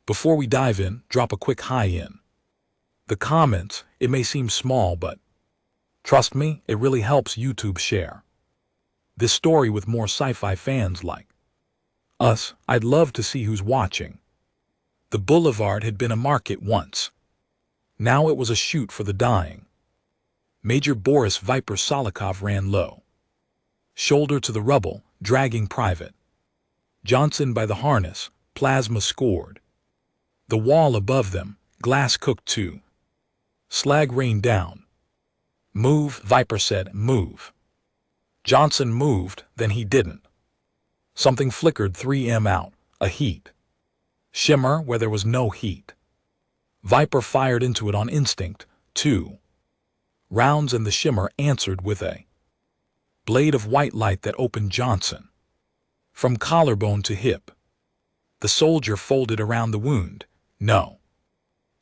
Before we dive in, drop a quick hi in the comments. It may seem small, but trust me, it really helps YouTube share this story with more sci-fi fans like us. I'd love to see who's watching. The boulevard had been a market once. Now it was a chute for the dying. Major Boris Viper Solikov ran low, shoulder to the rubble, dragging Private Johnson by the harness. Plasma scored. The wall above them, glass cooked too. Slag rained down. Move, Viper said, move. Johnson moved, then he didn't. Something flickered 3M out, a heat shimmer where there was no heat. Viper fired into it on instinct, 2 rounds, and the shimmer answered with a blade of white light that opened Johnson from collarbone to hip. The soldier folded around the wound. No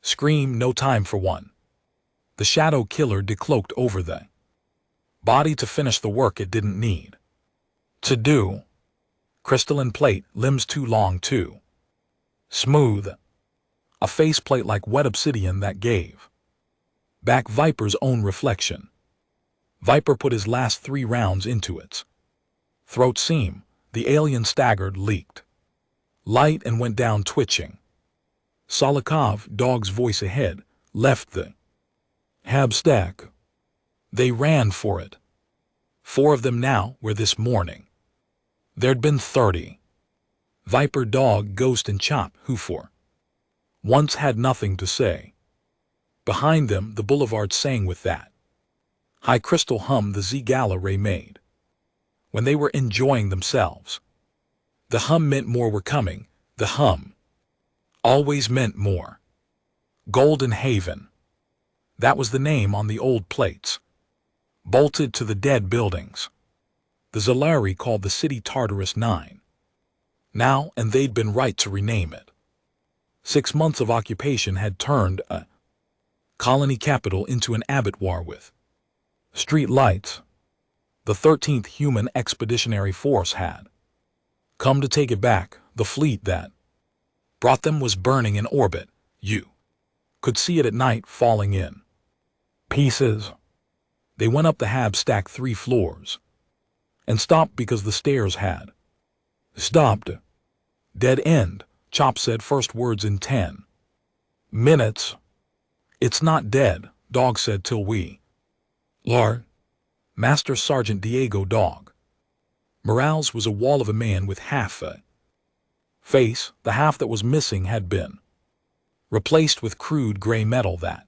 scream, no time for one. The shadow killer decloaked over the body to finish the work it didn't need to do. Crystalline plate, limbs too long, too smooth. A faceplate like wet obsidian that gave back Viper's own reflection. Viper put his last 3 rounds into its throat seam. The alien staggered, leaked light, and went down twitching. Solikov, dog's voice ahead, left the hab stack. They ran for it. 4 of them now, where this morning there'd been 30. Viper, dog, ghost, and Chop, who for once had nothing to say. Behind them, the boulevard sang with that high crystal hum the Z-Gala ray made when they were enjoying themselves. The hum meant more were coming. The hum always meant more. Golden Haven. That was the name on the old plates, bolted to the dead buildings. The Zalari called the city Tartarus 9. Now, and they'd been right to rename it. 6 months of occupation had turned a colony capital into an abattoir with street lights. The 13th Human Expeditionary Force had come to take it back. The fleet that brought them was burning in orbit. You could see it at night, falling in pieces. They went up the hab stack 3 floors and stopped because the stairs had stopped. Dead end, Chop said, first words in 10 minutes. It's not dead, Dog said, till we Master Sergeant Diego Dog. Morales was a wall of a man with half a face. The half that was missing had been replaced with crude gray metal that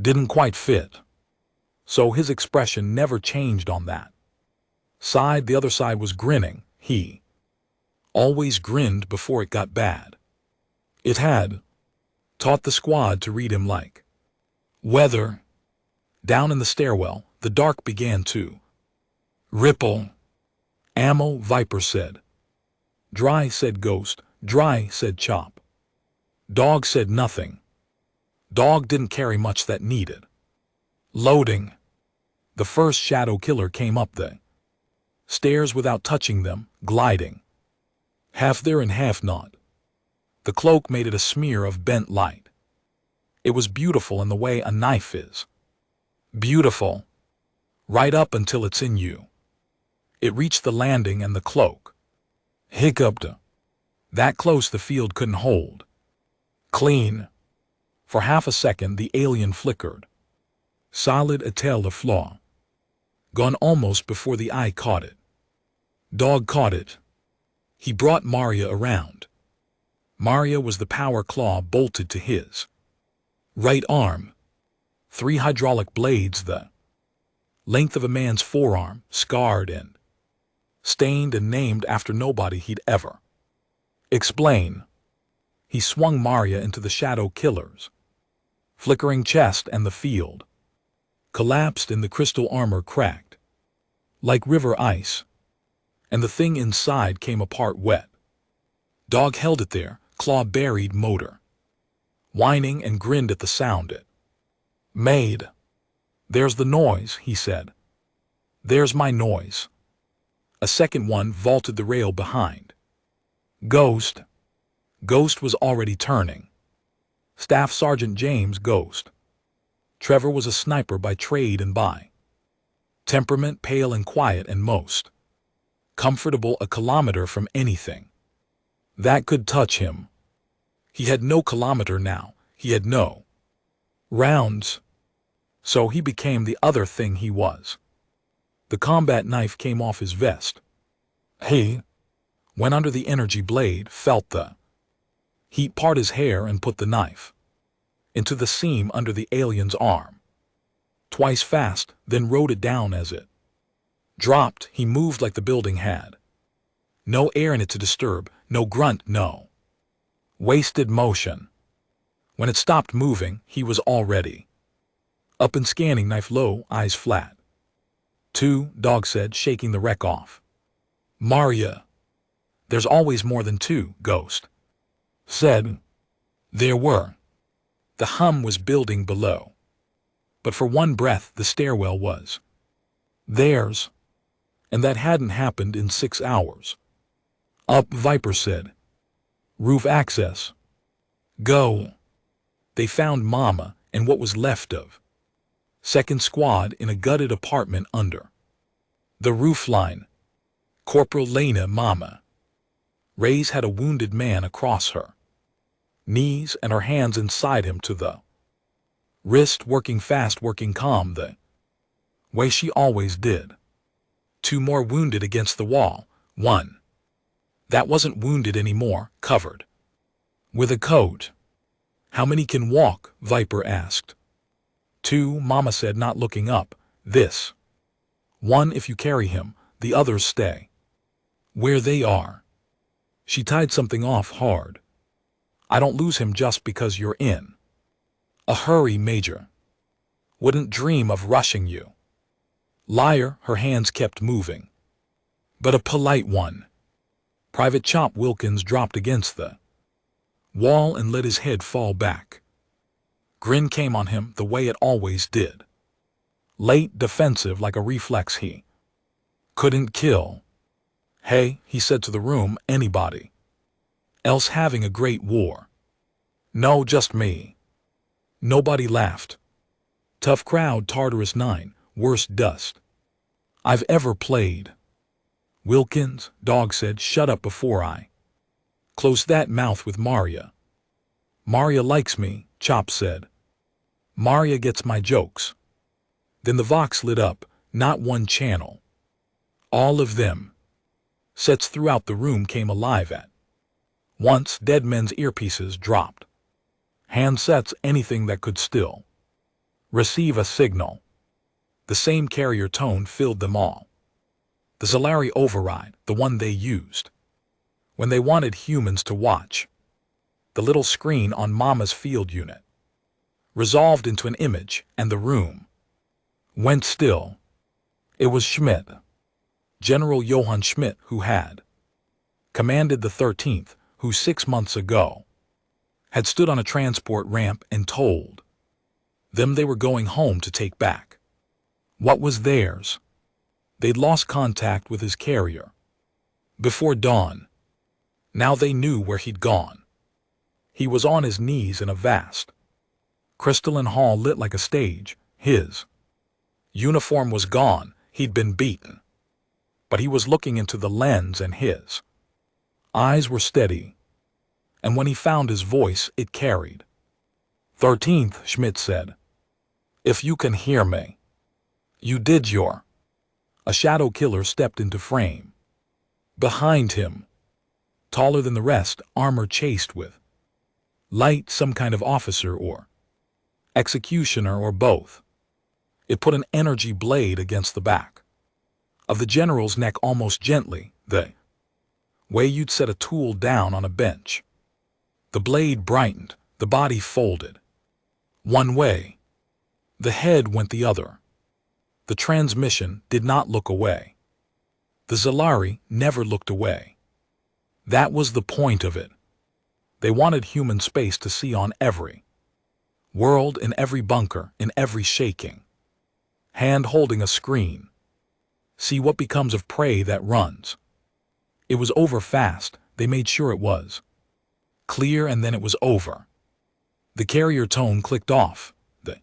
didn't quite fit. So his expression never changed on that side. The other side was grinning. He always grinned before it got bad. It had taught the squad to read him like weather. Down in the stairwell, the dark began to ripple. Ammo, Viper said. Dry, said Ghost. Dry, said Chop. Dog said nothing. Dog didn't carry much that needed loading. The first shadow killer came up the stairs without touching them, gliding half there and half not. The cloak made it a smear of bent light. It was beautiful in the way a knife is beautiful, right up until it's in you. It reached the landing and the cloak hiccuped. That close the field couldn't hold. Clean. For half a second the alien flickered. Solid étel de flaw. Gone almost before the eye caught it. Dog caught it. He brought Maria around. Maria was the power claw bolted to his right arm. 3 hydraulic blades the length of a man's forearm, scarred and stained and named after nobody he'd ever explain. He swung Maria into the shadow killer's flickering chest, and the field collapsed in the crystal armor cracked like river ice, and the thing inside came apart wet. Dog held it there, claw buried, motor whining, and grinned at the sound it made. There's the noise, he said. There's my noise. A second one vaulted the rail behind Ghost. Ghost was already turning. Staff Sergeant James Ghost. Trevor was a sniper by trade and by temperament, pale and quiet and most comfortable a kilometer from anything that could touch him. He had no kilometer now, he had no rounds. So he became the other thing he was. The combat knife came off his vest. He went under the energy blade, felt the heat part his hair and put the knife into the seam under the alien's arm. Twice fast, then rode it down as it dropped. He moved like the building had no air in it to disturb, no grunt, no wasted motion. When it stopped moving, he was already up and scanning, knife low, eyes flat. Two, Dog said, shaking the wreck off. Maria. There's always more than two, Ghost said. There were. The hum was building below. But for one breath the stairwell was theirs. And that hadn't happened in 6 hours. Up, Viper said. Roof access. Go. They found Mama and what was left of second squad in a gutted apartment under the roofline. Corporal Lena Mama. Ray's had a wounded man across her knees and her hands inside him to the wrist, working fast, working calm, the way she always did. Two more wounded against the wall, one that wasn't wounded anymore, covered with a coat. How many can walk? Viper asked. Two, Mama said, not looking up. This one if you carry him, the others stay where they are. She tied something off hard. I don't lose him just because you're in a hurry, Major. Wouldn't dream of rushing you. Liar, her hands kept moving. But a polite one. Private Chop Wilkins dropped against the wall and let his head fall back. Grin came on him the way it always did. Late, defensive, like a reflex he couldn't kill. Hey, he said to the room, anybody else having a great war? No, just me. Nobody laughed. Tough crowd, Tartarus 9, worst dust I've ever played. Wilkins, Dog said, shut up before I close that mouth with Maria. Maria likes me, Chop said. Maria gets my jokes. Then the Vox lit up, not one channel. All of them. Sets throughout the room came alive at once. Dead men's earpieces dropped. Handsets, anything that could still receive a signal. The same carrier tone filled them all. The Zalari override, the one they used when they wanted humans to watch. The little screen on Mama's field unit resolved into an image, and the room went still. It was Schmidt, General Johann Schmidt, who had commanded the 13th, who 6 months ago had stood on a transport ramp and told them they were going home to take back what was theirs. They'd lost contact with his carrier before dawn. Now they knew where he'd gone. He was on his knees in a vast crystalline hall lit like a stage. His uniform was gone. He'd been beaten. But he was looking into the lens and his eyes were steady. And when he found his voice, it carried. 13th, Schmidt said. If you can hear me. You did your. A shadow killer stepped into frame. Behind him, taller than the rest, armor chased with light, some kind of officer or executioner or both. It put an energy blade against the back of the general's neck almost gently, the way you'd set a tool down on a bench. The blade brightened, the body folded one way. The head went the other. The transmission did not look away. The Zalari never looked away. That was the point of it. They wanted human space to see on every world, in every bunker, in every shaking hand holding a screen. See what becomes of prey that runs. It was over fast. They made sure it was Clear, and then it was over. The carrier tone clicked off. The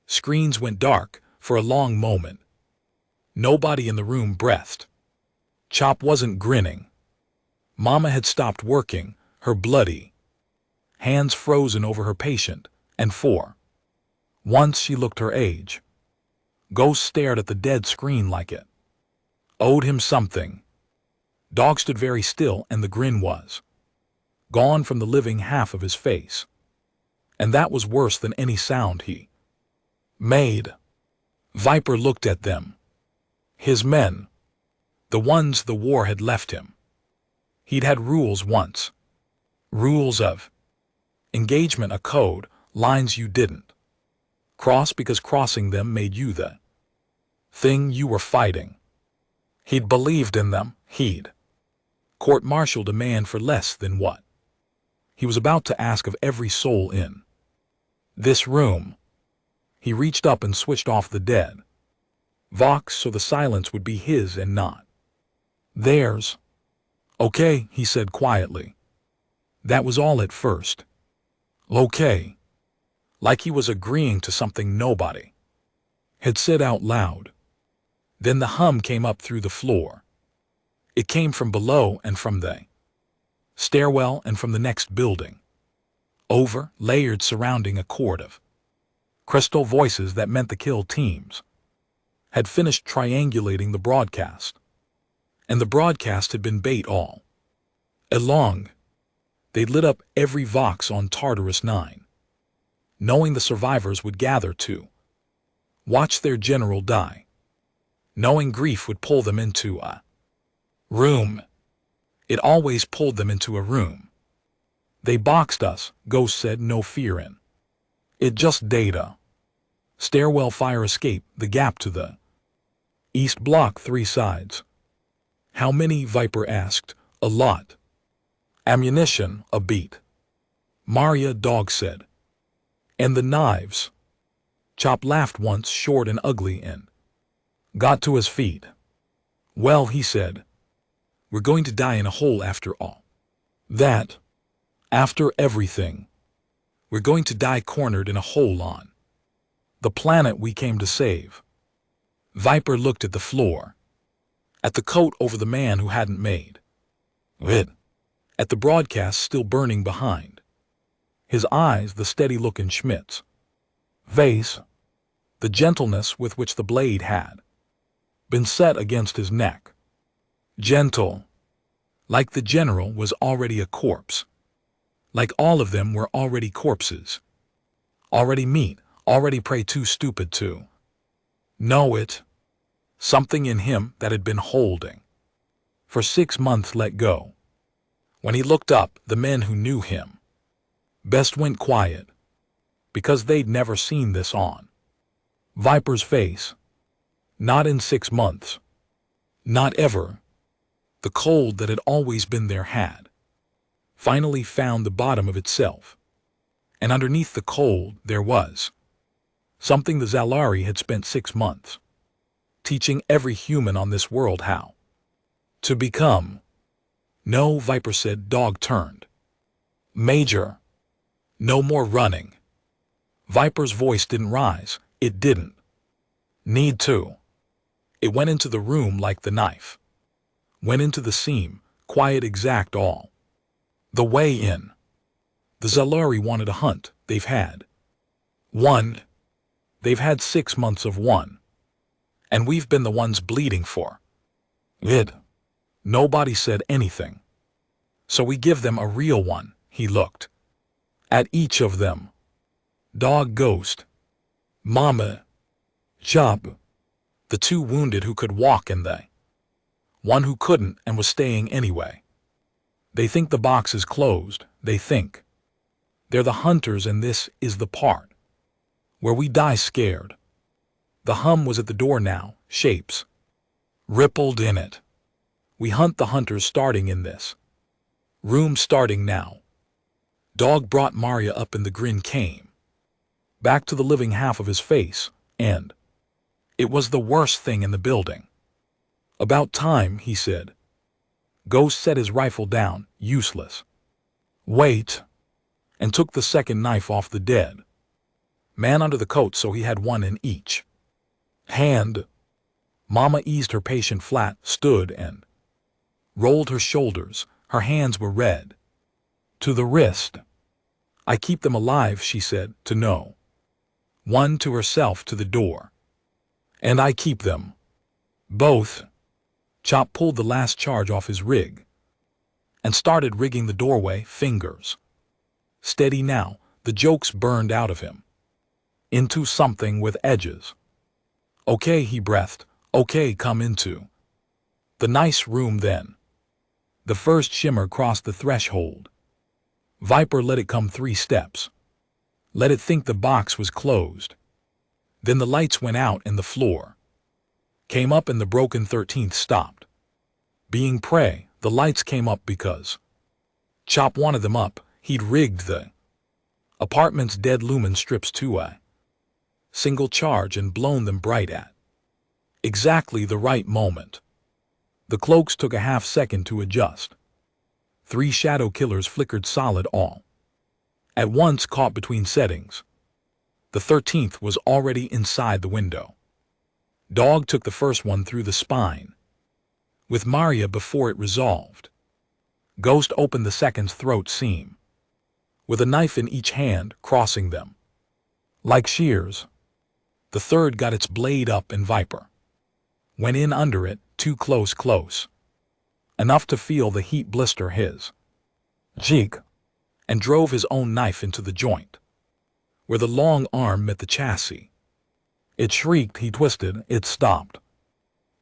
screens went dark for a long moment. Nobody in the room breathed. Chop wasn't grinning. Mama had stopped working, her bloody hands frozen over her patient, and for once she looked her age. Ghost stared at the dead screen like it owed him something. Dog stood very still, and the grin was gone from the living half of his face. And that was worse than any sound he made. Viper looked at them. His men. The ones the war had left him. He'd had rules once. Rules of engagement, a code, lines you didn't cross because crossing them made you the thing you were fighting. He'd believed in them. He'd court-martialed a man for less than what he was about to ask of every soul in this room. He reached up and switched off the dead vox so the silence would be his and not theirs. Okay, he said quietly. That was all at first. Okay. Like he was agreeing to something nobody had said out loud. Then the hum came up through the floor. It came from below and from the stairwell and from the next building. Over, layered, surrounding a court of crystal voices that meant the kill teams had finished triangulating the broadcast. And the broadcast had been bait all along. They'd lit up every vox on Tartarus 9, knowing the survivors would gather to watch their general die, knowing grief would pull them into a room. It always pulled them into a room. They boxed us, Ghost said, no fear in it, just data. Stairwell, fire escape, the gap to the east block, 3 sides. How many? Viper asked. A lot. Ammunition, a beat. Maria, Dog said. And the knives. Chop laughed once, short and ugly, and got to his feet. Well, he said, we're going to die in a hole after all that. After everything. We're going to die cornered in a hole on the planet we came to save. Viper looked at the floor. At the coat over the man who hadn't made it. At the broadcast still burning behind his eyes, the steady look in Schmidt's face, the gentleness with which the blade had been set against his neck. Gentle. Like the general was already a corpse. Like all of them were already corpses. Already meat, already prey, too stupid to know it. Something in him that had been holding for 6 months let go. When he looked up, the men who knew him best went quiet, because they'd never seen this on Viper's face. Not in 6 months. Not ever. The cold that had always been there had finally found the bottom of itself. And underneath the cold there was something the Zalari had spent 6 months teaching every human on this world how to become. No, Viper said. Dog turned. Major. No more running. Viper's voice didn't rise. It didn't need to. It went into the room like the knife went into the seam, quiet, exact, all the way in. The Zalari wanted a hunt. They've had one. They've had 6 months of one. And we've been the ones bleeding for it. Nobody said anything. So we give them a real one. He looked at each of them. Dog, Ghost, Mama, Chop, the 2 wounded who could walk, and the one who couldn't and was staying anyway. They think the box is closed. They think they're the hunters, and this is the part where we die scared. The hum was at the door now. Shapes rippled in it. We hunt the hunters starting in this room, starting now. Dog brought Maria up, and the grin came back to the living half of his face, and it was the worst thing in the building. About time, he said. Ghost set his rifle down. Useless. Wait, and took the second knife off the dead man under the coat so he had one in each hand. Mama eased her patient flat, stood and rolled her shoulders. Her hands were red to the wrist. I keep them alive, she said, to know. One to herself to the door. And I keep them. Both. Chop pulled the last charge off his rig and started rigging the doorway, fingers steady now. The jokes burned out of him into something with edges. Okay, he breathed. Okay, come into the nice room then. The first shimmer crossed the threshold. Viper let it come 3 steps. Let it think the box was closed. Then the lights went out and the floor came up and the broken 13th stopped being prey. The lights came up because Chop wanted them up. He'd rigged the apartment's dead lumen strips to a single charge and blown them bright at exactly the right moment. The cloaks took a half second to adjust. 3 shadow killers flickered solid all at once, caught between settings. The 13th was already inside the window. Dog took the first one through the spine with Maria before it resolved. Ghost opened the second's throat seam with a knife in each hand, crossing them like shears. The third got its blade up and Viper went in under it, too close, enough to feel the heat blister his cheek, and drove his own knife into the joint where the long arm met the chassis. It shrieked, he twisted, it stopped.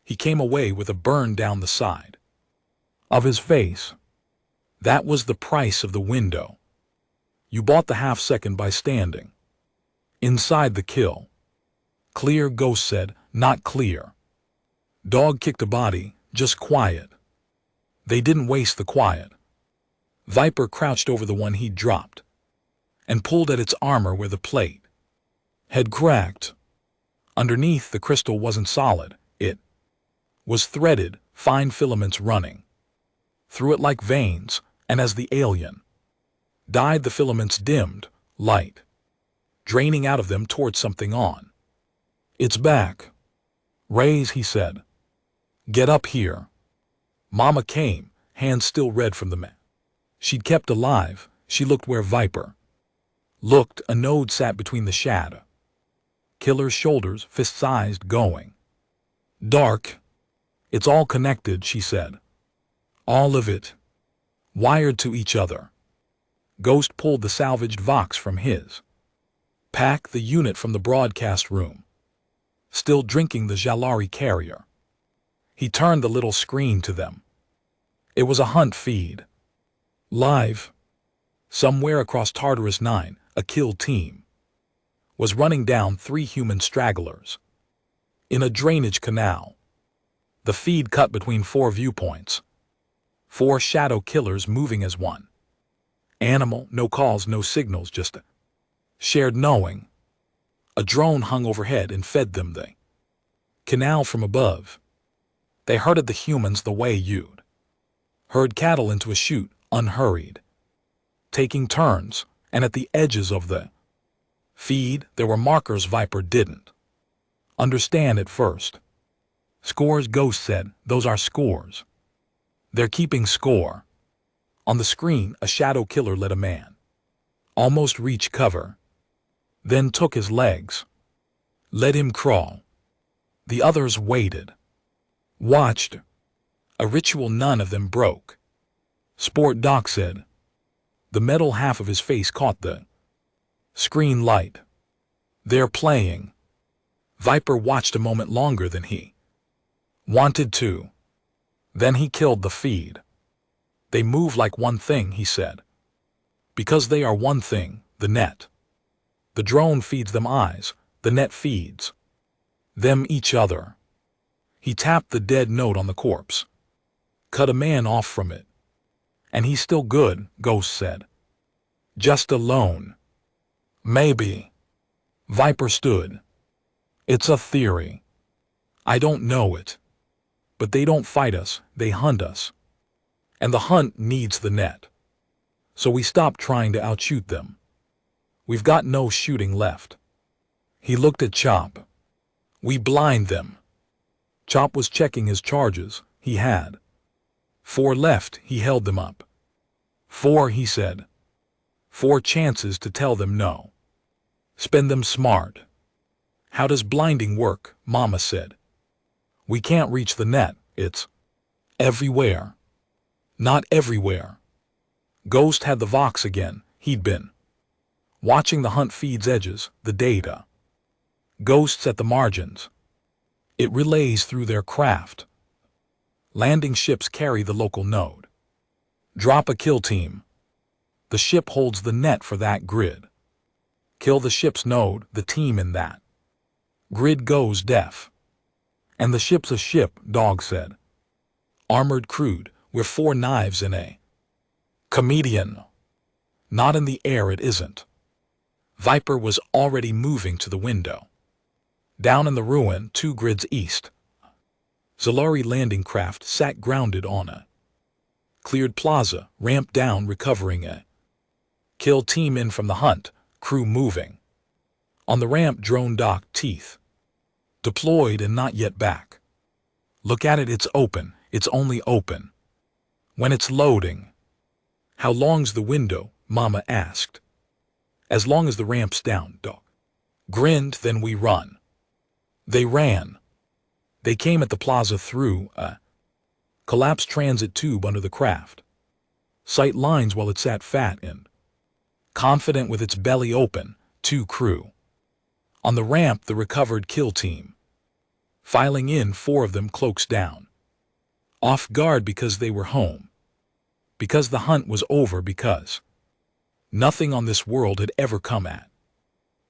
He came away with a burn down the side of his face. That was the price of the window. You bought the half second by standing inside the kill. Clear, Ghost said, not clear. Dog kicked a body, just quiet. They didn't waste the quiet. Viper crouched over the one he'd dropped and pulled at its armor where the plate had cracked. Underneath, the crystal wasn't solid. It was threaded, fine filaments running through it like veins, and as the alien died, the filaments dimmed, light draining out of them toward something on its back. Raise, he said. Get up here. Mama came, hands still red from the man she'd kept alive. She looked where Viper looked. A node sat between the shadow killer's shoulders, fist-sized, going dark. It's all connected, she said. All of it. Wired to each other. Ghost pulled the salvaged Vox from his pack, the unit from the broadcast room, still drinking the Jalari carrier. He turned the little screen to them. It was a hunt feed. Live. Somewhere across Tartarus 9, a kill team was running down 3 human stragglers in a drainage canal. The feed cut between 4 viewpoints. 4 shadow killers moving as one animal, no calls, no signals, just a shared knowing. A drone hung overhead and fed them the canal from above. They herded the humans the way you'd herd cattle into a chute, unhurried, taking turns, and at the edges of the feed there were markers Viper didn't understand at first. Scores, Ghost said, those are scores. They're keeping score. On the screen, a shadow killer let a man almost reach cover, then took his legs, let him crawl. The others waited, watched. A ritual none of them broke. Sport Doc said. The metal half of his face caught the screen light. They're playing. Viper watched a moment longer than he wanted to. Then he killed the feed. They move like one thing, he said. Because they are one thing, the net. The drone feeds them eyes, the net feeds them each other. He tapped the dead note on the corpse. Cut a man off from it. And he's still good, Ghost said. Just alone. Maybe. Viper stood. It's a theory. I don't know it. But they don't fight us, they hunt us. And the hunt needs the net. So we stopped trying to outshoot them. We've got no shooting left. He looked at Chop. We blind them. Chop was checking his charges. He had 4 left. He held them up. 4, he said. 4 chances to tell them no. Spend them smart. How does blinding work? Mama said. We can't reach the net. It's everywhere. Not everywhere. Ghost had the Vox again. He'd been watching the hunt feed's edges, the data. Ghosts at the margins. It relays through their craft. Landing ships carry the local node. Drop a kill team. The ship holds the net for that grid. Kill the ship's node, the team in that grid goes deaf. And the ship's a ship, Dog said. Armored crude, we're 4 knives in a comedian. Not in the air, it isn't. Viper was already moving to the window. Down in the ruin, 2 grids east. Zalari landing craft sat grounded on a cleared plaza, ramp down, recovering a kill team in from the hunt, crew moving. On the ramp, drone docked, teeth deployed and not yet back. Look at it, it's open. It's only open when it's loading. How long's the window? Mama asked. As long as the ramp's down, Dog grinned. Then we run. They ran. They came at the plaza through a collapsed transit tube under the craft. Sight lines while it sat fat and confident with its belly open, 2 crew. On the ramp, the recovered kill team. Filing in, 4 of them, cloaks down. Off guard because they were home. Because the hunt was over, because nothing on this world had ever come at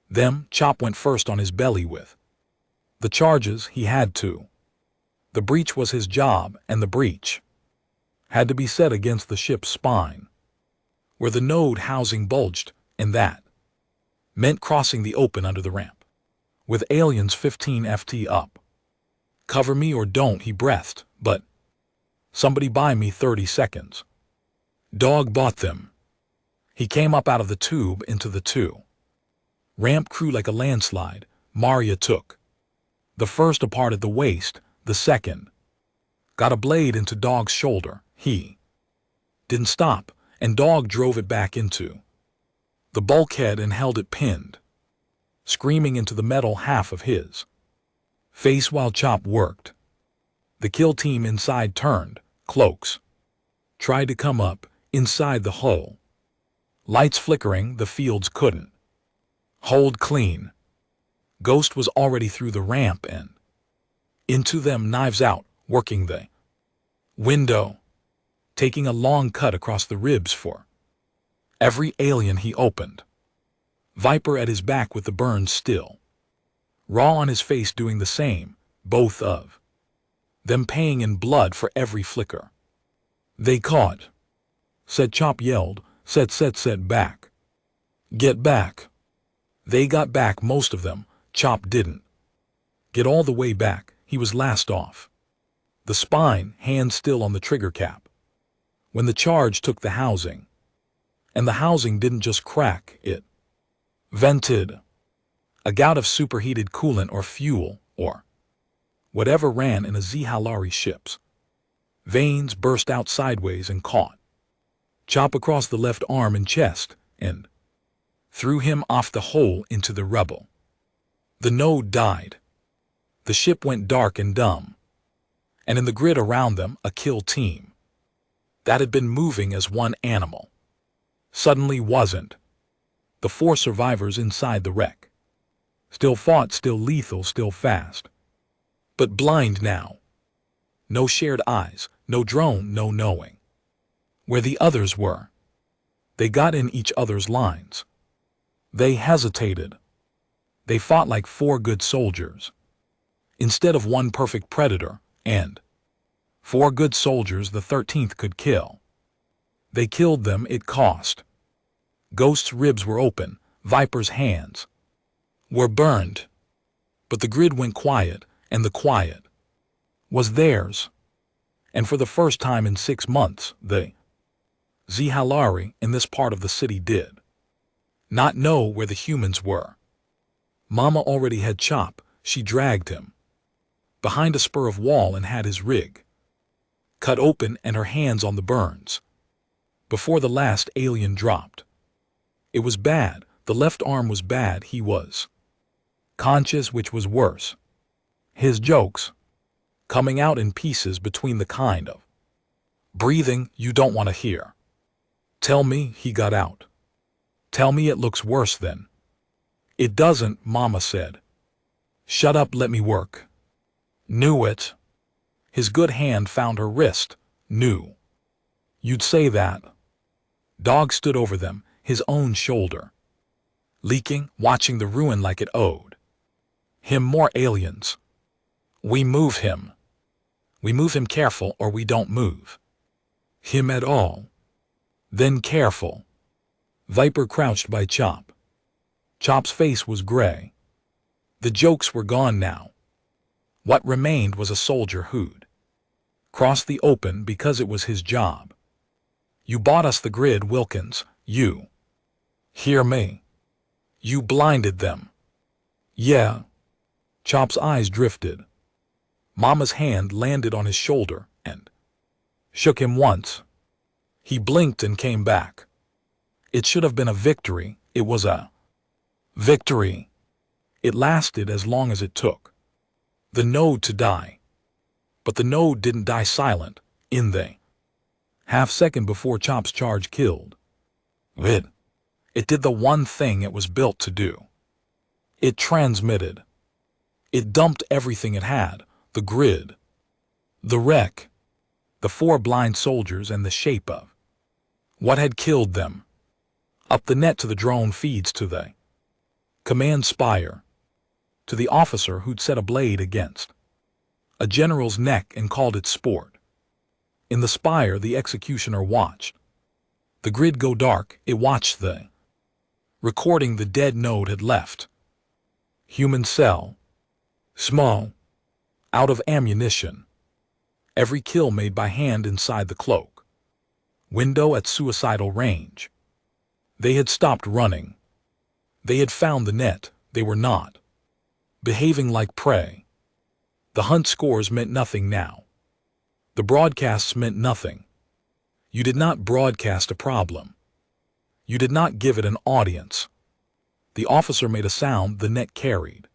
them. Chop went first on his belly with the charges. He had to. The breach was his job, and the breach had to be set against the ship's spine, where the node housing bulged, and that meant crossing the open under the ramp. With aliens 15 FT up. Cover me or don't, he breathed, but somebody buy me 30 seconds. Dog bought them. He came up out of the tube into the 2 ramp crew like a landslide. Maria took the first apart at the waist, the second got a blade into Dog's shoulder. He didn't stop, and Dog drove it back into the bulkhead and held it pinned, screaming into the metal half of his face while Chop worked. The kill team inside turned, cloaks tried to come up inside the hull. Lights flickering, the fields couldn't hold clean. Ghost was already through the ramp and into them, knives out, working the window, taking a long cut across the ribs for every alien he opened. Viper at his back with the burns still raw on his face, doing the same, both of them paying in blood for every flicker. They caught. Said Chop yelled, said back. Get back. They got back, most of them. Chop didn't get all the way back. He was last off the spine, hand still on the trigger cap, when the charge took the housing. And the housing didn't just crack, it vented. A gout of superheated coolant or fuel, or whatever ran in a Zhalari ship's veins, burst out sideways and caught Chop across the left arm and chest, and threw him off the hole into the rubble. The node died. The ship went dark and dumb. And in the grid around them, a kill team that had been moving as one animal suddenly wasn't. The 4 survivors inside the wreck still fought, still lethal, still fast, but blind now. No shared eyes, no drone, no knowing where the others were. They got in each other's lines. They hesitated. They fought like 4 good soldiers instead of 1 perfect predator, and 4 good soldiers the 13th could kill. They killed them, it cost. Ghost's ribs were open, Viper's hands were burned. But the grid went quiet, and the quiet was theirs. And for the first time in 6 months, the Zihalari in this part of the city did not know where the humans were. Mama already had Chop. She dragged him behind a spur of wall and had his rig cut open and her hands on the burns before the last alien dropped. It was bad. The left arm was bad. He was conscious, which was worse. His jokes coming out in pieces between the kind of breathing you don't want to hear. Tell me he got out. Tell me it looks worse then. It doesn't, Mama said. Shut up, let me work. Knew it. His good hand found her wrist. Knew you'd say that. Dog stood over them, his own shoulder leaking, watching the ruin like it owed him more aliens. We move him. We move him careful or we don't move him at all. Then careful. Viper crouched by Chop. Chop's face was gray. The jokes were gone now. What remained was a soldier who'd cross the open because it was his job. You bought us the grid, Wilkins. You hear me? You blinded them. Yeah. Chop's eyes drifted. Mama's hand landed on his shoulder and shook him once. He blinked and came back. It should have been a victory. It was a victory. It lasted as long as it took the node to die. But the node didn't die silent in the half-second before Chop's charge killed it. It did the one thing it was built to do. It transmitted. It dumped everything it had, the grid, the wreck, the 4 blind soldiers and the shape of what had killed them. Up the net to the drone feeds to the command spire, to the officer who'd set a blade against a general's neck and called it sport. In the spire the executioner watched the grid go dark. It watched the recording the dead node had left. Human cell. Small. Out of ammunition. Every kill made by hand inside the cloak window at suicidal range. They had stopped running. They had found the net. They were not behaving like prey. The hunt scores meant nothing now. The broadcasts meant nothing. You did not broadcast a problem. You did not give it an audience. The officer made a sound the net carried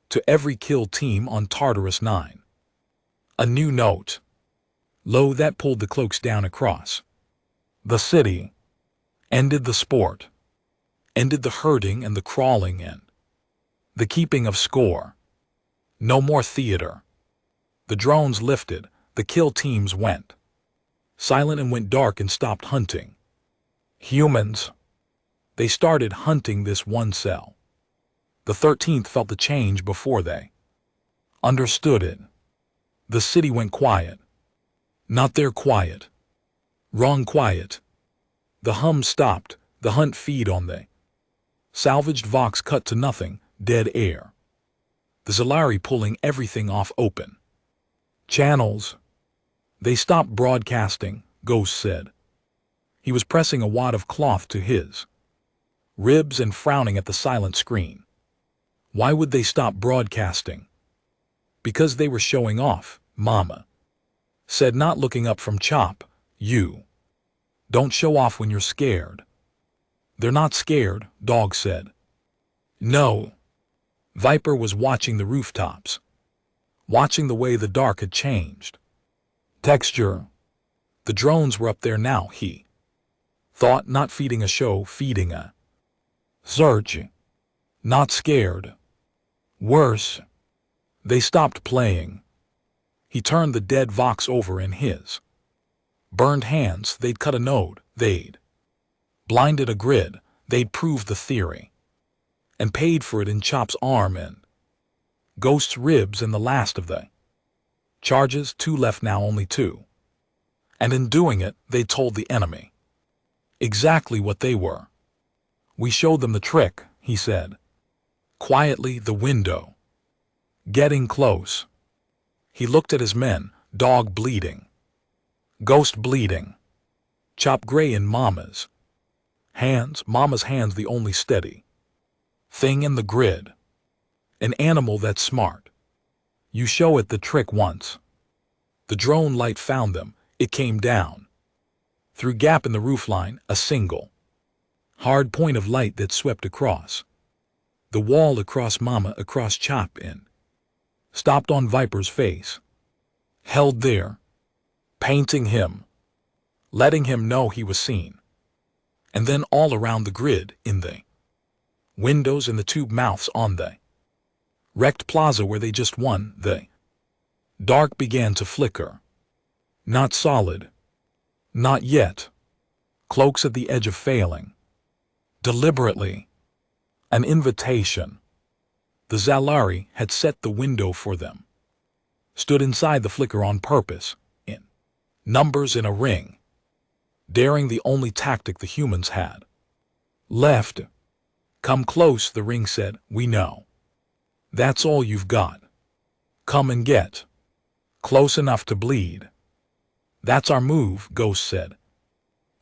to every kill team on Tartarus 9. A new note. Low that pulled the cloaks down across the city. Ended the sport. Ended the herding and the crawling and the keeping of score. No more theater. The drones lifted. The kill teams went silent and went dark and stopped hunting humans. They started hunting this one cell. The 13th felt the change before they understood it. The city went quiet. Not their quiet. Wrong quiet. The hum stopped. The hunt feed on the salvaged Vox cut to nothing. Dead air. The Zalari pulling everything off open channels. They stopped broadcasting, Ghost said. He was pressing a wad of cloth to his ribs and frowning at the silent screen. Why would they stop broadcasting? Because they were showing off, Mama said, not looking up from Chop. You don't show off when you're scared. They're not scared, Dog said. No. Viper was watching the rooftops, watching the way the dark had changed texture. The drones were up there now, he thought, not feeding a show, feeding a search. Not scared. Worse. They stopped playing. He turned the dead Vox over in his burned hands. They'd cut a node. They'd blinded a grid. They'd proved the theory and paid for it in Chop's arm and Ghost's ribs and the last of the charges. 2 left now, only 2. And in doing it, they told the enemy exactly what they were. We showed them the trick, he said. Quietly, the window. Getting close. He looked at his men, Dog bleeding. Ghost bleeding. Chop gray in Mama's hands. Mama's hands the only steady thing in the grid. An animal that's smart. You show it the trick once. The drone light found them. It came down. Through gap in the roofline, a single hard point of light that swept across the wall, across Mama, across Chop, in. Stopped on Viper's face. Held there. Painting him. Letting him know he was seen. And then all around the grid, in the windows and the tube mouths on the wrecked plaza where they just won, the dark began to flicker. Not solid. Not yet. Cloaks at the edge of failing. Deliberately. An invitation. The Zalari had set the window for them. Stood inside the flicker on purpose, in numbers in a ring. Daring the only tactic the humans had left. Come close, the ring said, we know. That's all you've got. Come and get close enough to bleed. That's our move, Ghost said.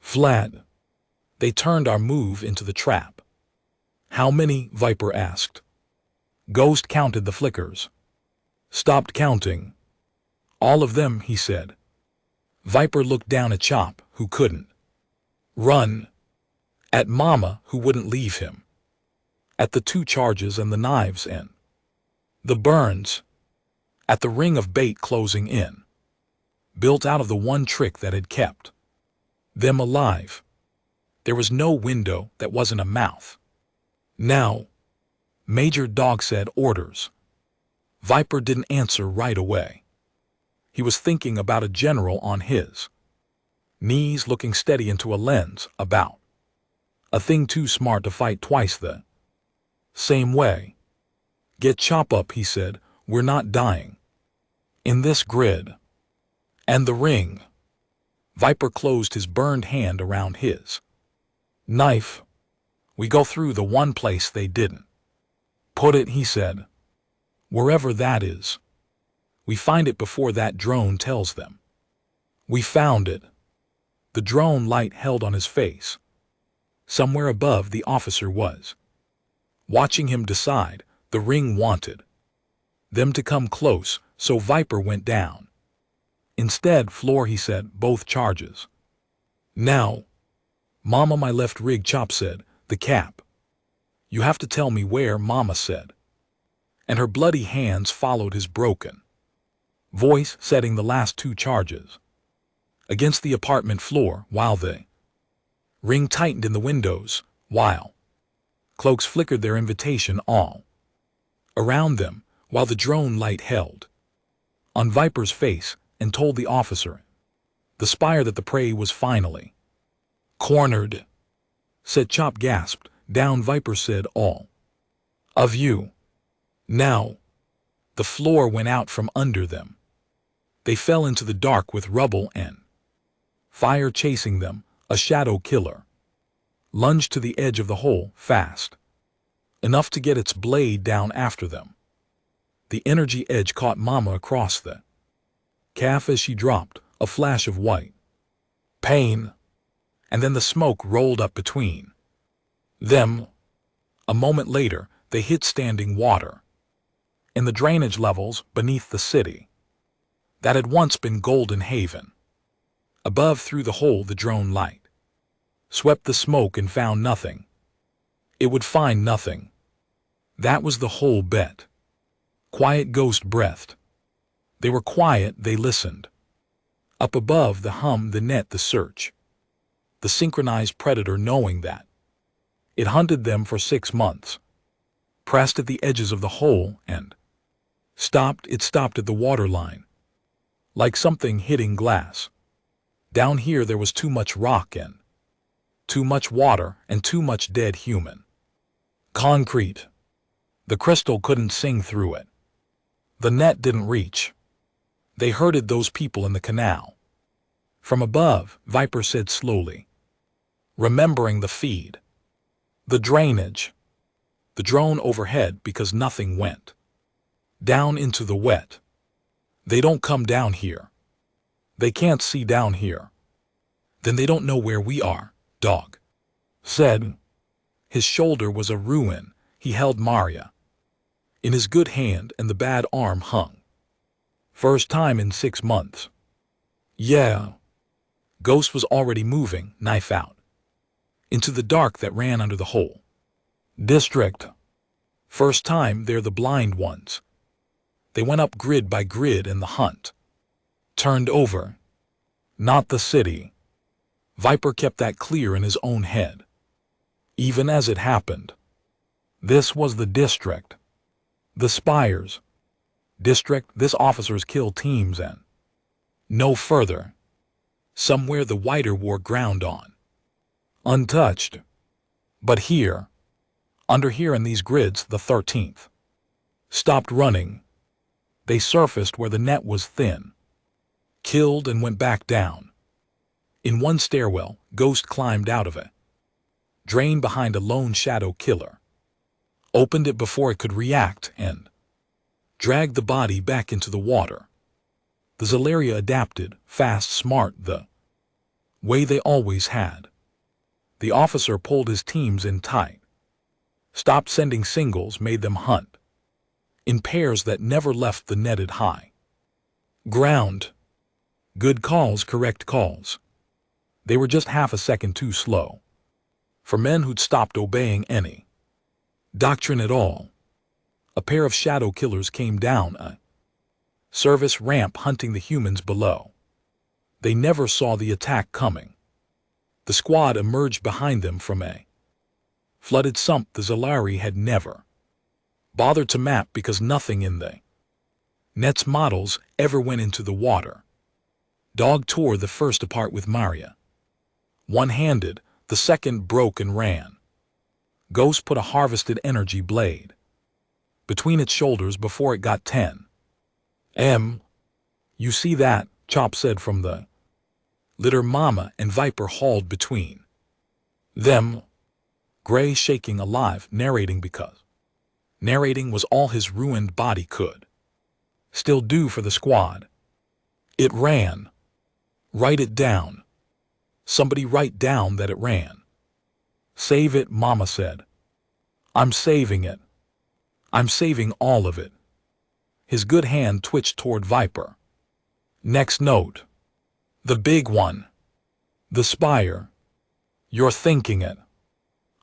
Fled. They turned our move into the trap. How many? Viper asked. Ghost counted the flickers. Stopped counting. All of them, he said. Viper looked down at Chop, who couldn't run. At Mama, who wouldn't leave him. At the 2 charges and the knives and the burns. At the ring of bait closing in. Built out of the one trick that had kept them alive. There was no window that wasn't a mouth. Now, Major Dog said, orders. Viper didn't answer right away. He was thinking about a general on his knees, looking steady into a lens, about a thing too smart to fight twice the same way. Get Chop up, he said. We're not dying in this grid. And the ring. Viper closed his burned hand around his knife. We go through the one place they didn't put it, he said. Wherever that is. We find it before that drone tells them. We found it. The drone light held on his face. Somewhere above, the officer was watching him decide. The ring wanted them to come close, so Viper went down. Instead, floor, he said, both charges. Now, Mama, my left rig, Chop said, the cap. You have to tell me where, Mama said. And her bloody hands followed his broken voice, setting the last 2 charges against the apartment floor, while the ring tightened in the windows, while cloaks flickered their invitation all around them, while the drone light held on Viper's face and told the officer, the spire, that the prey was finally cornered. Said Chop, gasped. Down, Viper said, all of you. Now, the floor went out from under them. They fell into the dark with rubble and fire chasing them. A shadow killer lunged to the edge of the hole, fast enough to get its blade down after them. The energy edge caught Mama across the calf as she dropped, a flash of white pain, and then the smoke rolled up between them. A moment later, they hit standing water in the drainage levels beneath the city that had once been Golden Haven. Above, through the hole, the drone light swept the smoke and found nothing. It would find nothing. That was the whole bet. Quiet, Ghost breathed. They were quiet, they listened. Up above, the hum, the net, the search. The synchronized predator, knowing that it hunted them for 6 months. Pressed at the edges of the hole and stopped. It stopped at the waterline. Like something hitting glass. Down here there was too much rock and too much water and too much dead human concrete. The crystal couldn't sing through it. The net didn't reach. They herded those people in the canal. From above, Viper said slowly, remembering the feed, the drainage, the drone overhead, because nothing went down into the wet. They don't come down here. They can't see down here. Then they don't know where we are, dog said. His shoulder was a ruin. He held Maria in his good hand and the bad arm hung. First time in 6 months. Yeah. Ghost was already moving, knife out, into the dark that ran under the whole district. First time they're the blind ones. They went up grid by grid and the hunt turned over. Not the city. Viper kept that clear in his own head. Even as it happened. This was the district. The Spires. District, this officers kill teams and no further. Somewhere the whiter wore ground on. Untouched. But here, under here in these grids, the 13th stopped running. They surfaced where the net was thin. Killed and went back down. In one stairwell, Ghost climbed out of it. Drained behind a lone shadow killer. Opened it before it could react and dragged the body back into the water. The Zalaria adapted, fast, smart, the way they always had. The officer pulled his teams in tight. Stopped sending singles, made them hunt. In pairs that never left the netted high ground. Good calls, correct calls. They were just half a second too slow. For men who'd stopped obeying any doctrine at all. A pair of shadow killers came down a service ramp hunting the humans below. They never saw the attack coming. The squad emerged behind them from a flooded sump the Zalari had never bothered to map because nothing in the net's models ever went into the water. Dog tore the first apart with Maria. One-handed, the second broke and ran. Ghost put a harvested energy blade between its shoulders before it got 10. You see that, Chop said from the litter. Mama and Viper hauled between them. Gray shaking alive, narrating because narrating was all his ruined body could still do for the squad. It ran. Write it down. Somebody write down that it ran. Save it, Mama said. I'm saving it. I'm saving all of it. His good hand twitched toward Viper. Next note. The big one. The Spire. You're thinking it.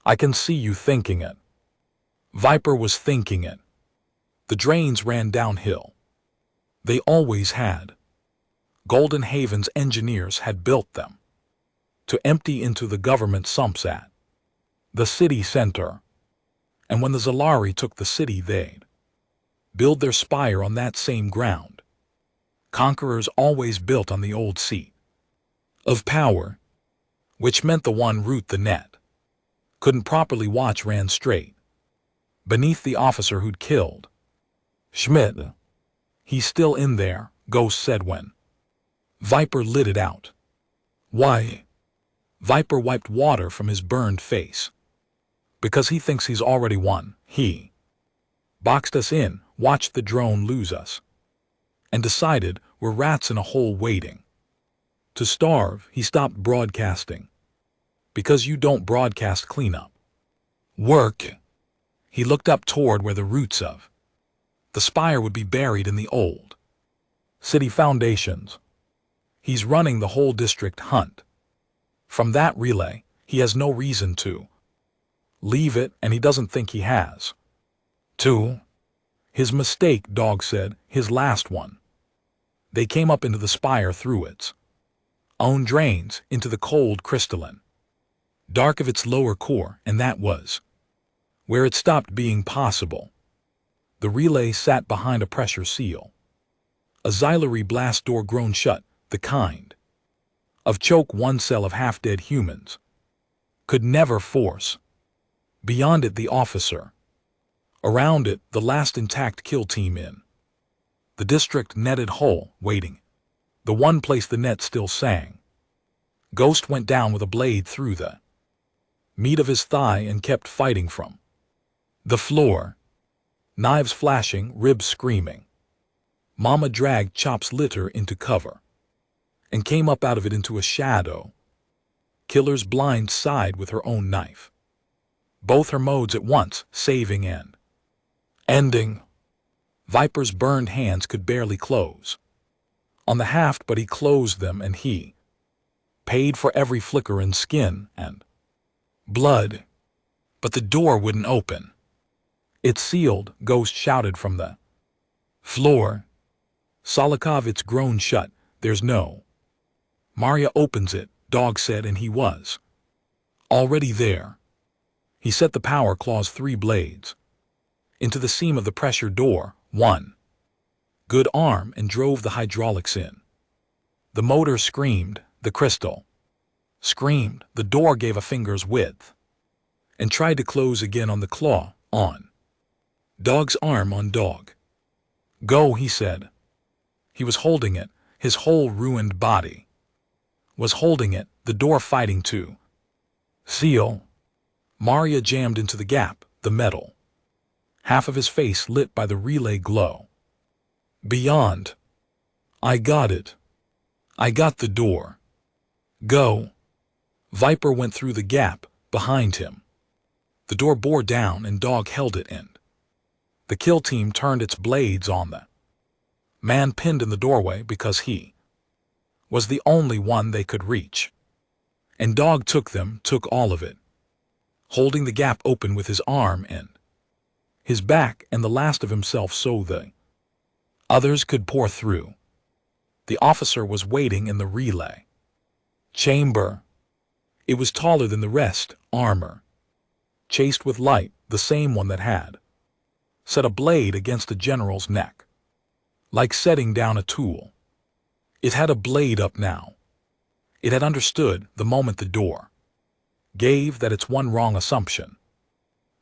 I can see you thinking it. Viper was thinking it. The drains ran downhill. They always had. Golden Haven's engineers had built them to empty into the government sumps at the city center. And when the Zalari took the city, they'd build their spire on that same ground. Conquerors always built on the old seat of power, which meant the one route the net couldn't properly watch ran straight beneath the officer who'd killed Schmidt. He's still in there, Ghost said when Viper lit it out. Why? Viper wiped water from his burned face. Because he thinks he's already won. He boxed us in, watched the drone lose us, and decided we're rats in a hole waiting to starve. He stopped broadcasting. Because you don't broadcast cleanup work. He looked up toward where the roots of the spire would be buried in the old city foundations. He's running the whole district hunt. From that relay, he has no reason to leave it, and he doesn't think he has to. His mistake, Dog said, his last one. They came up into the spire through its own drains, into the cold crystalline dark of its lower core, and that was where it stopped being possible. The relay sat behind a pressure seal. A xylary blast door grown shut, the kind of choke one cell of half-dead humans could never force. Beyond it, the officer. Around it, the last intact kill team in the district netted hole, waiting. The one place the net still sang. Ghost went down with a blade through the meat of his thigh and kept fighting from the floor. Knives flashing, ribs screaming. Mama dragged Chop's litter into cover and came up out of it into a shadow. killer's blind side with her own knife. Both her modes at once, saving and ending. Viper's burned hands could barely close on the haft, but he closed them, and he paid for every flicker in skin and blood. But the door wouldn't open. "It's sealed," Ghost shouted from the floor. Solikov, it's grown shut. There's no. Marya opens it, Dog said, and he was already there. He set the power claw's 3 blades into the seam of the pressure door, one good arm, and drove the hydraulics in. The motor screamed, the crystal screamed, the door gave a finger's width and tried to close again on the claw, on Dog's arm, on Dog. "Go," he said. He was holding it, his whole ruined body was holding it, the door fighting to seal. Marya jammed into the gap, the metal half of his face lit by the relay glow. Beyond. "I got it. I got the door. Go." Viper went through the gap behind him. The door bore down, and Dog held it in. The kill team turned its blades on the man pinned in the doorway because he was the only one they could reach. And Dog took all of it, holding the gap open with his arm and his back and the last of himself so the others could pour through. The officer was waiting in the relay chamber. It was taller than the rest, armor chased with light, the same one that had set a blade against the general's neck, like setting down a tool. It had a blade up now. It had understood the moment the door gave that its one wrong assumption,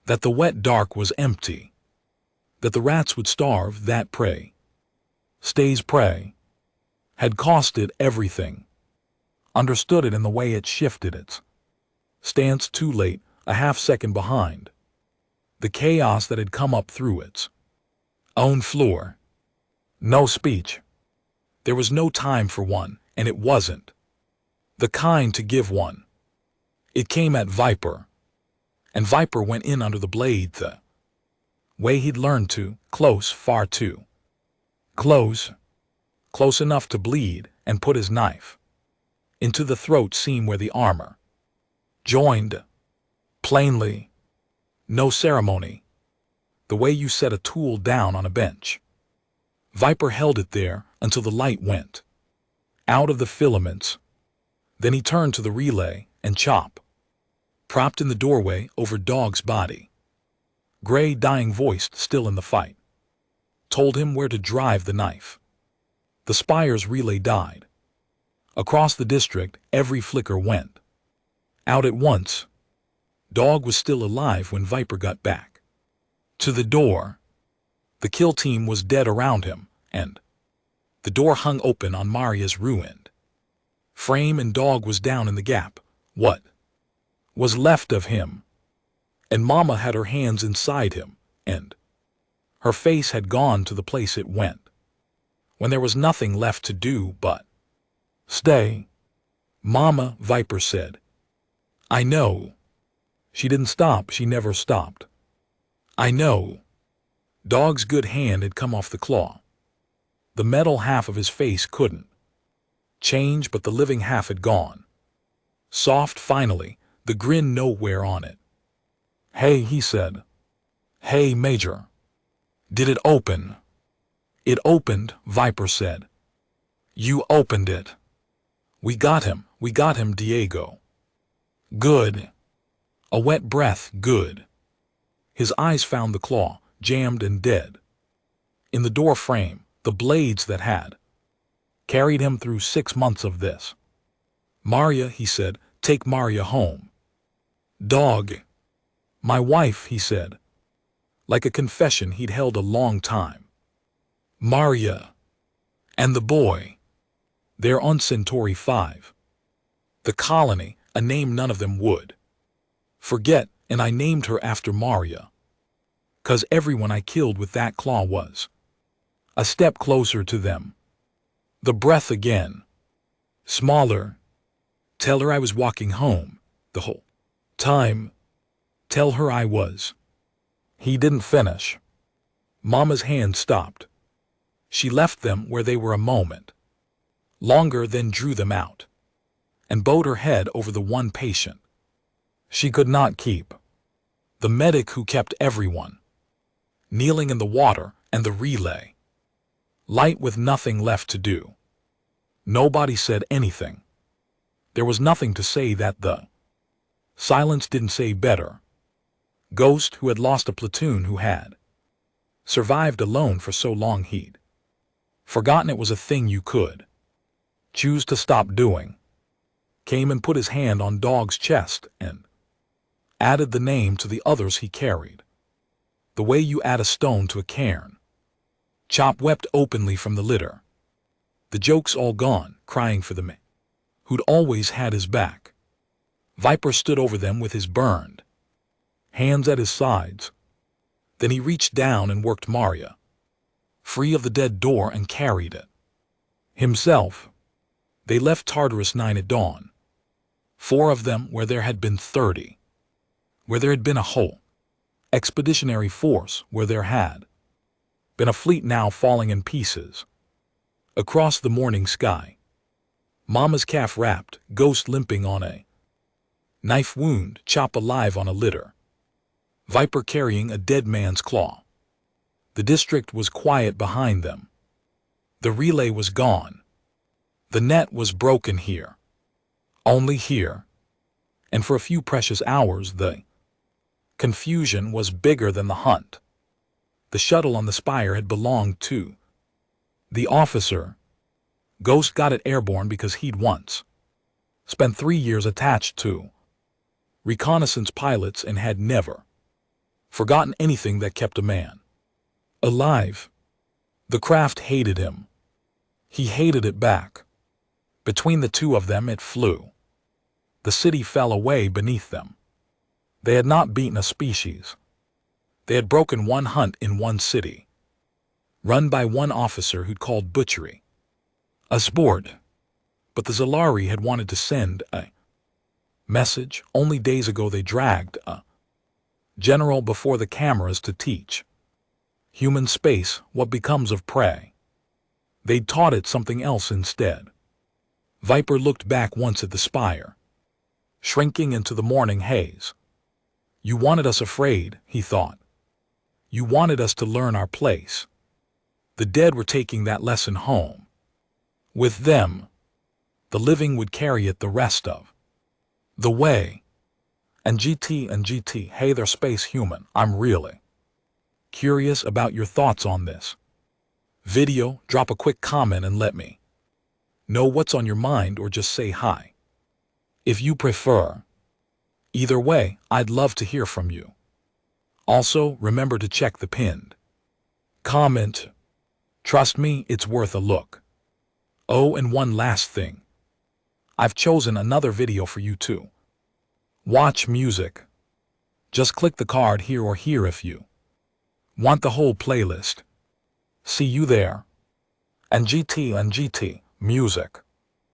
that the wet dark was empty, that the rats would starve, that prey stays prey, had cost it everything. Understood it in the way it shifted its stance too late, a half-second behind the chaos that had come up through its own floor. No speech. There was no time for one, and it wasn't the kind to give one. It came at Viper, and Viper went in under the blade the way he'd learned to, close, far too close, close enough to bleed, and put his knife into the throat seam where the armor joined. Plainly, no ceremony, the way you set a tool down on a bench. Viper held it there until the light went out of the filaments. Then he turned to the relay, and Chop, propped in the doorway over Dog's body, gray dying voice still in the fight, told him where to drive the knife. The Spire's relay died. Across the district, every flicker went out at once. Dog was still alive when Viper got back to the door. The kill team was dead around him, and the door hung open on Marya's ruined frame, and Dog was down in the gap, what was left of him. And Mama had her hands inside him, and her face had gone to the place it went when there was nothing left to do but stay. "Mama," Viper said. "I know." She didn't stop, she never stopped. "I know." Dog's good hand had come off the claw. The metal half of his face couldn't change, but the living half had gone. Soft finally, the grin nowhere on it. "Hey," he said. "Hey, Major. Did it open?" "It opened," Viper said. "You opened it." We got him, Diego." "Good." A wet breath, "Good." His eyes found the claw, jammed and dead in the door frame, the blades that had carried him through 6 months of this. "Marya," he said, "take Marya home." "Dog." "My wife," he said, like a confession he'd held a long time. "Marya." "And the boy. They're on Centauri 5. The colony, a name none of them would forget, and I named her after Marya. 'Cause everyone I killed with that claw was a step closer to them." The breath again. Smaller. Tell her I was walking home the whole time. Tell her I was. He didn't finish. Mama's hand stopped. She left them where they were a moment longer, then drew them out and bowed her head over the one patient she could not keep. The medic who kept everyone kneeling in the water and the relay light with nothing left to do. Nobody said anything. There was nothing to say. That the silence didn't say better. Ghost, who had lost a platoon, who had survived alone for so long, he'd forgotten it was a thing you could choose to stop doing, came and put his hand on Dog's chest and added the name to the others he carried, the way you add a stone to a cairn. Chop wept openly from the litter. The joke's all gone, crying for the man who'd always had his back. Viper stood over them with his burned hands at his sides. Then he reached down and worked Maria free of the dead door and carried it himself. They left Tartarus 9 at dawn. 4 of them where there had been 30, where there had been a whole expeditionary force, where there had been a fleet now falling in pieces across the morning sky. Mama's calf wrapped, Ghost limping on a knife wound, Chop alive on a litter, Viper carrying a dead man's claw. The district was quiet behind them. The relay was gone. The net was broken here, only here, and for a few precious hours the confusion was bigger than the hunt. The shuttle on the spire had belonged to the officer. Ghost got it airborne because he'd once spent 3 years attached to reconnaissance pilots and had never forgotten anything that kept a man alive. The craft hated him. He hated it back. Between the two of them it flew. The city fell away beneath them. They had not beaten a species. They had broken one hunt in one city, run by one officer who'd called butchery a sport. But the Zalari had wanted to send a message. Only days ago they dragged a general before the cameras to teach human space what becomes of prey. They'd taught it something else instead. Viper looked back once at the spire, shrinking into the morning haze. You wanted us afraid, he thought. You wanted us to learn our place. The dead were taking that lesson home with them. The living would carry it the rest of the way. And GT, hey there space human, I'm really curious about your thoughts on this video. Drop a quick comment and let me know what's on your mind, or just say hi if you prefer. Either way, I'd love to hear from you. Also, remember to check the pinned comment. Trust me, it's worth a look. Oh, and one last thing. I've chosen another video for you to watch music. Just click the card here or here if you want the whole playlist. See you there. And GT music.